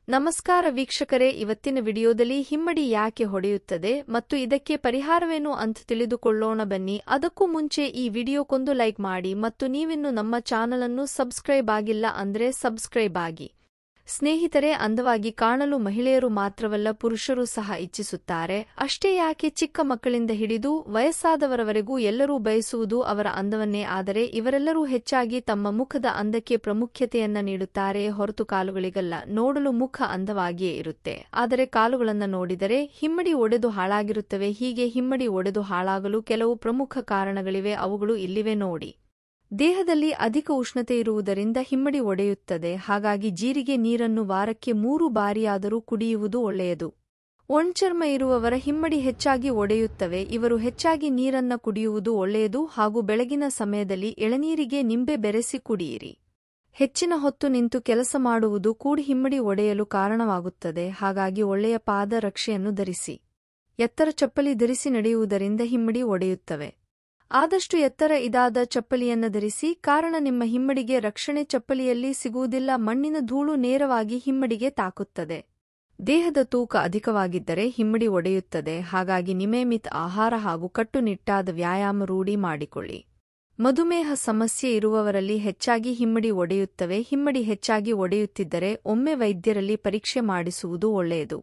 ನಮಸ್ಕಾರ ವೀಕ್ಷಕರೇ, ಇವತ್ತಿನ ವಿಡಿಯೋದಲ್ಲಿ ಹಿಮ್ಮಡಿ ಯಾಕೆ ಹೊಡೆಯುತ್ತದೆ ಮತ್ತು ಇದಕ್ಕೆ ಪರಿಹಾರವೇನು ಅಂತ ತಿಳಿದುಕೊಳ್ಳೋಣ ಬನ್ನಿ. ಅದಕ್ಕೂ ಮುಂಚೆ ಈ ವಿಡಿಯೋಕ್ಕೊಂದು ಲೈಕ್ ಮಾಡಿ ಮತ್ತು ನೀವಿನ್ನು ನಮ್ಮ ಚಾನಲ್ ಅನ್ನು ಸಬ್ಸ್ಕ್ರೈಬ್ ಆಗಿಲ್ಲ ಅಂದ್ರೆ ಸಬ್ಸ್ಕ್ರೈಬ್ ಆಗಿ. ಸ್ನೇಹಿತರೆ, ಅಂದವಾಗಿ ಕಾಣಲು ಮಹಿಳೆಯರು ಮಾತ್ರವಲ್ಲ ಪುರುಷರು ಸಹ ಇಚ್ಛಿಸುತ್ತಾರೆ. ಅಷ್ಟೇ ಯಾಕೆ ಚಿಕ್ಕ ಮಕ್ಕಳಿಂದ ಹಿಡಿದು ವಯಸ್ಸಾದವರವರೆಗೂ ಎಲ್ಲರೂ ಬಯಸುವುದು ಅವರ ಅಂದವನ್ನೇ. ಆದರೆ ಇವರೆಲ್ಲರೂ ಹೆಚ್ಚಾಗಿ ತಮ್ಮ ಮುಖದ ಅಂದಕ್ಕೆ ಪ್ರಾಮುಖ್ಯತೆಯನ್ನ ನೀಡುತ್ತಾರೆ ಹೊರತು ಕಾಲುಗಳಿಗಲ್ಲ. ನೋಡಲು ಮುಖ ಅಂದವಾಗಿಯೇ ಇರುತ್ತೆ, ಆದರೆ ಕಾಲುಗಳನ್ನು ನೋಡಿದರೆ ಹಿಮ್ಮಡಿ ಒಡೆದು ಹಾಳಾಗಿರುತ್ತವೆ. ಹೀಗೆ ಹಿಮ್ಮಡಿ ಒಡೆದು ಹಾಳಾಗಲು ಕೆಲವು ಪ್ರಮುಖ ಕಾರಣಗಳಿವೆ, ಅವುಗಳು ಇಲ್ಲಿವೆ ನೋಡಿ. ದೇಹದಲ್ಲಿ ಅಧಿಕ ಉಷ್ಣತೆ ಇರುವುದರಿಂದ ಹಿಮ್ಮಡಿ ಒಡೆಯುತ್ತದೆ. ಹಾಗಾಗಿ ಜೀರಿಗೆ ನೀರನ್ನು ವಾರಕ್ಕೆ 3 ಬಾರಿಯಾದರೂ ಕುಡಿಯುವುದು ಒಳ್ಳೆಯದು. ಒಣಚರ್ಮ ಇರುವವರ ಹಿಮ್ಮಡಿ ಹೆಚ್ಚಾಗಿ ಒಡೆಯುತ್ತವೆ. ಇವರು ಹೆಚ್ಚಾಗಿ ನೀರನ್ನ ಕುಡಿಯುವುದು ಒಳ್ಳೆಯದು. ಹಾಗೂ ಬೆಳಗಿನ ಸಮಯದಲ್ಲಿ ಎಳನೀರಿಗೆ ನಿಂಬೆ ಬೆರೆಸಿ ಕುಡಿಯಿರಿ. ಹೆಚ್ಚಿನ ಹೊತ್ತು ನಿಂತು ಕೆಲಸ ಮಾಡುವುದು ಕೂಡ ಹಿಮ್ಮಡಿ ಒಡೆಯಲು ಕಾರಣವಾಗುತ್ತದೆ. ಹಾಗಾಗಿ ಒಳ್ಳೆಯ ಪಾದ ರಕ್ಷೆಯನ್ನು ಧರಿಸಿ. ಎತ್ತರ ಚಪ್ಪಲಿ ಧರಿಸಿ ನಡೆಯುವುದರಿಂದ ಹಿಮ್ಮಡಿ ಒಡೆಯುತ್ತವೆ. ಆದಷ್ಟು ಎತ್ತರ ಇದಾದ ಚಪ್ಪಲಿಯನ್ನ ಧರಿಸಿ, ಕಾರಣ ನಿಮ್ಮ ಹಿಮ್ಮಡಿಗೆ ರಕ್ಷಣೆ ಚಪ್ಪಲಿಯಲ್ಲಿ ಸಿಗುವುದಿಲ್ಲ. ಮಣ್ಣಿನ ಧೂಳು ನೇರವಾಗಿ ಹಿಮ್ಮಡಿಗೆ ತಾಕುತ್ತದೆ. ದೇಹದ ತೂಕ ಅಧಿಕವಾಗಿದ್ದರೆ ಹಿಮ್ಮಡಿ ಒಡೆಯುತ್ತದೆ. ಹಾಗಾಗಿ ನಿಯಮಿತ ಆಹಾರ ಹಾಗೂ ಕಟ್ಟುನಿಟ್ಟಾದ ವ್ಯಾಯಾಮ ರೂಢಿ ಮಾಡಿಕೊಳ್ಳಿ. ಮಧುಮೇಹ ಸಮಸ್ಯೆ ಇರುವವರಲ್ಲಿ ಹೆಚ್ಚಾಗಿ ಹಿಮ್ಮಡಿ ಒಡೆಯುತ್ತವೆ. ಹಿಮ್ಮಡಿ ಹೆಚ್ಚಾಗಿ ಒಡೆಯುತ್ತಿದ್ದರೆ ಒಮ್ಮೆ ವೈದ್ಯರಲ್ಲಿ ಪರೀಕ್ಷೆ ಮಾಡಿಸುವುದು ಒಳ್ಳೆಯದು.